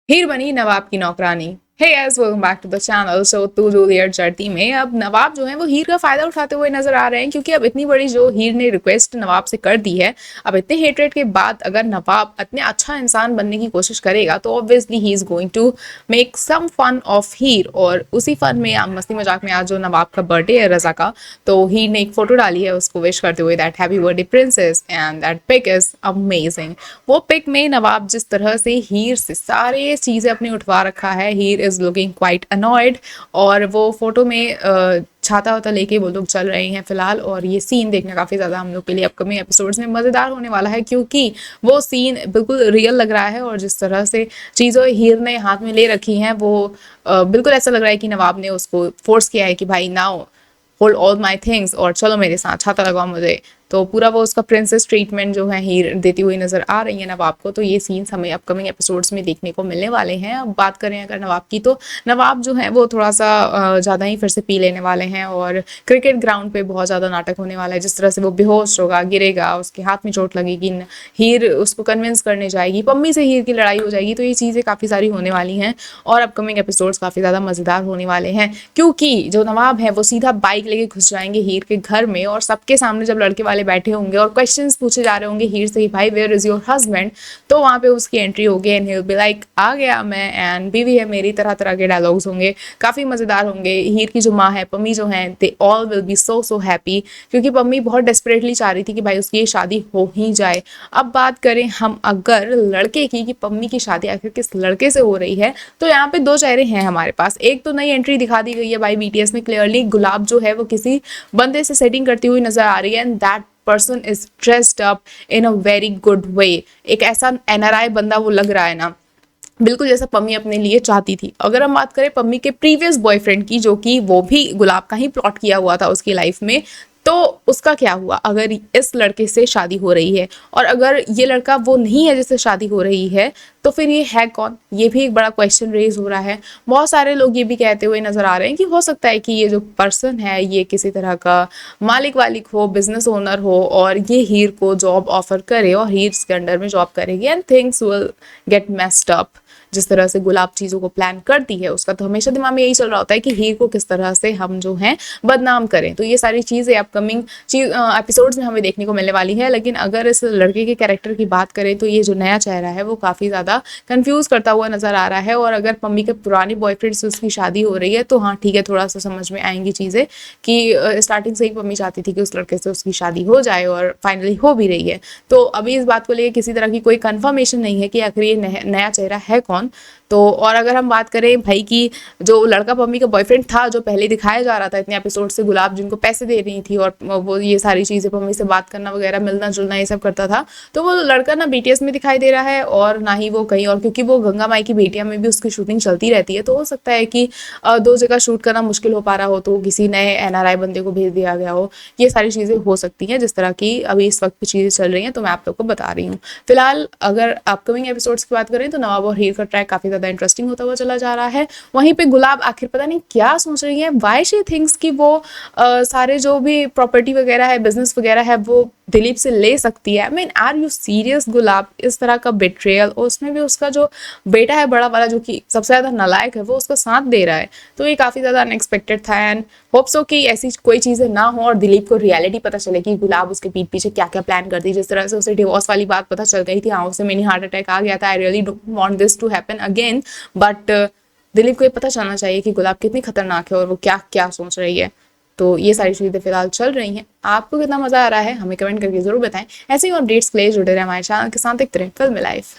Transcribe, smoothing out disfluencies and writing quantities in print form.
हीर बनी नवाब की नौकरानी। Hey guys, welcome back to the channel. So टू जूलियट जर्ती में अब नवाब जो है वो हीर का फायदा उठाते हुए नजर आ रहे हैं, क्योंकि अब इतनी बड़ी जो हीर ने रिक्वेस्ट नवाब से कर दी है, अब इतने हेटरेट के बाद अगर नवाब इतने अच्छा इंसान बनने की कोशिश करेगा तो obviously he is going to make some fun of her. और उसी फन में मस्ती मजाक में आज जो नवाब का बर्थडे है रजा का, तो हीर ने एक फोटो डाली है उसको विश करते हुए that happy birthday princess, and that pic is amazing. वो पिक में नवाब जिस तरह से हीर से सारे चीजें अपनी उठवा रखा है, हीर इज लुकिंग क्वाइट अनॉयड। और वो फोटो में छाता वाता लेके वो लोग चल रहे हैं फिलहाल। और ये सीन देखना काफी ज्यादा हम लोग के लिए अपकमिंग एपिसोड्स में मजेदार होने वाला है, क्योंकि वो सीन बिल्कुल रियल लग रहा है। और जिस तरह से चीजें हीर ने हाथ में ले रखी हैं वो बिल्कुल ऐसा लग रहा है कि नवाब ने उसको फोर्स किया है कि भाई now hold all my things और चलो मेरे साथ, छाता लगाओ मुझे। तो पूरा वो उसका प्रिंसेस ट्रीटमेंट जो है हीर देती हुई नजर आ रही है नवाब को। तो ये सीन्स हमें अपकमिंग एपिसोड्स में देखने को मिलने वाले हैं। अब बात करें अगर नवाब की, तो नवाब जो है वो थोड़ा सा ज़्यादा ही फिर से पी लेने वाले हैं, और क्रिकेट ग्राउंड पे बहुत ज़्यादा नाटक होने वाला है। जिस तरह से वो बेहोश होगा, गिरेगा, उसके हाथ में चोट लगेगी, हीर उसको कन्विंस करने जाएगी, पम्मी से हीर की लड़ाई हो जाएगी। तो ये चीज़ें काफ़ी सारी होने वाली हैं और अपकमिंग एपिसोड्स काफ़ी ज़्यादा मज़ेदार होने वाले हैं, क्योंकि जो नवाब है वो सीधा बाइक लेके घुस जाएंगे हीर के घर में, और सबके सामने जब लड़के वाले बैठे होंगे और क्वेश्चंस पूछे जा रहे होंगे हीर से कि भाई वेयर इज योर हस्बैंड, तो वहां पे उसकी एंट्री होगी and he will be like आ गया मैं, एंड बीवी है मेरी। तरह तरह के डायलॉग्स होंगे, काफी मजेदार होंगे। हीर की जो माँ है पम्मी जो है, they all will be so so happy, क्योंकि पम्मी बहुत डेस्परेटली चाह रही थी कि भाई उसकी ये शादी हो ही जाए। अब बात करें हम अगर लड़के की कि पम्मी की शादी आखिर किस लड़के से हो रही है, तो यहाँ पे दो चेहरे हैं हमारे पास। एक तो नई एंट्री दिखा दी गई है भाई बीटीएस में, क्लियरली गुलाब जो है वो किसी बंदे से सेटिंग करती हुई नजर आ रही है, and that person is dressed up in a very good way. एक ऐसा एनआरआई बंदा वो लग रहा है ना, बिल्कुल जैसा पम्मी अपने लिए चाहती थी। अगर हम बात करें पम्मी के प्रीवियस बॉयफ्रेंड की, जो कि वो भी गुलाब का ही प्लॉट किया हुआ था उसकी लाइफ में, तो उसका क्या हुआ अगर इस लड़के से शादी हो रही है, और अगर ये लड़का वो नहीं है जिससे शादी हो रही है, तो फिर ये है कौन? ये भी एक बड़ा क्वेश्चन रेज हो रहा है। बहुत सारे लोग ये भी कहते हुए नजर आ रहे हैं कि हो सकता है कि ये जो पर्सन है ये किसी तरह का मालिक वालिक हो, बिजनेस ओनर हो, और ये हीर को जॉब ऑफर करे और हीर इसके अंडर में जॉब करेगी, and things will get messed up. जिस तरह से गुलाब चीज़ों को प्लान करती है, उसका तो हमेशा दिमाग में यही चल रहा होता है कि हीर को किस तरह से हम जो है बदनाम करें। तो ये सारी चीज़ें अपकमिंग एपिसोड्स में हमें देखने को मिलने वाली है। लेकिन अगर इस लड़के के कैरेक्टर की बात करें, तो ये जो नया चेहरा है वो काफ़ी ज़्यादा कंफ्यूज करता हुआ नजर आ रहा है। और अगर पम्मी के पुराने बॉयफ्रेंड से उसकी शादी हो रही है, तो हाँ ठीक है, थोड़ा सा समझ में आएंगी चीज़ें कि स्टार्टिंग से ही पम्मी चाहती थी कि उस लड़के से उसकी शादी हो जाए, और फाइनली हो भी रही है। तो अभी इस बात को लेकर किसी तरह की कोई कंफर्मेशन नहीं है कि आखिर ये नया चेहरा है कौन। तो और अगर हम बात करें भाई की, जो लड़का पम्मी का बॉयफ्रेंड था जो पहले दिखाया जा रहा था इतने एपिसोड से, गुलाब जिनको पैसे दे रही थी और वो ये सारी चीज़ें पम्मी से बात करना वगैरह, मिलना जुलना ये सब करता था, तो वो लड़का ना बीटीएस में दिखाई दे रहा है और ना ही वो कहीं और, क्योंकि वो गंगा माई की बेटियां में भी उसकी शूटिंग चलती रहती है। तो हो सकता है कि दो जगह शूट करना मुश्किल हो पा रहा हो, तो किसी नए एनआरआई बंदे को भेज दिया गया हो। ये सारी चीज़ें हो सकती हैं जिस तरह की अभी इस वक्त चीज़ें चल रही हैं, तो मैं आप लोग को बता रही हूँ। फिलहाल अगर अपकमिंग एपिसोड्स की बात करें, तो नवाब और हीर का ट्रैक काफी ज्यादा इंटरेस्टिंग होता हुआ चला जा रहा है। वहीं पे गुलाब आखिर पता नहीं क्या सोच रही है, वाई शी थिंक्स कि वो सारे जो भी प्रॉपर्टी वगैरह है, बिजनेस वगैरह है, वो दिलीप से ले सकती है। I mean are you serious Gulab? इस तरह का बेट्रेयल, और उसमें भी उसका जो बेटा है बड़ा वाला, जो कि सबसे ज्यादा नालायक है, वो उसका साथ दे रहा है। तो ये काफी ज्यादा अनएक्सपेक्टेड था, एंड होप सो कि ऐसी कोई चीजें ना हो और दिलीप को रियलिटी पता चले कि गुलाब उसके पीठ पीछे क्या क्या प्लान करती है। जिस तरह से उसे डिवोर्स वाली बात पता चल गई थी, हाँ उसे मिनी हार्ट अटैक आ गया था, I really don't want this to happen again, but Dilip को ये पता चलना चाहिए कि गुलाब कितनी खतरनाक है और वो क्या क्या सोच रही है। तो ये सारी चीज़ें फिलहाल चल रही हैं। आपको कितना मजा आ रहा है हमें कमेंट करके जरूर बताएं। ऐसे ही अपडेट्स के लिए जुड़े रहे हमारे चैनल के साथ, देखते रहे फिल्मी लाइफ।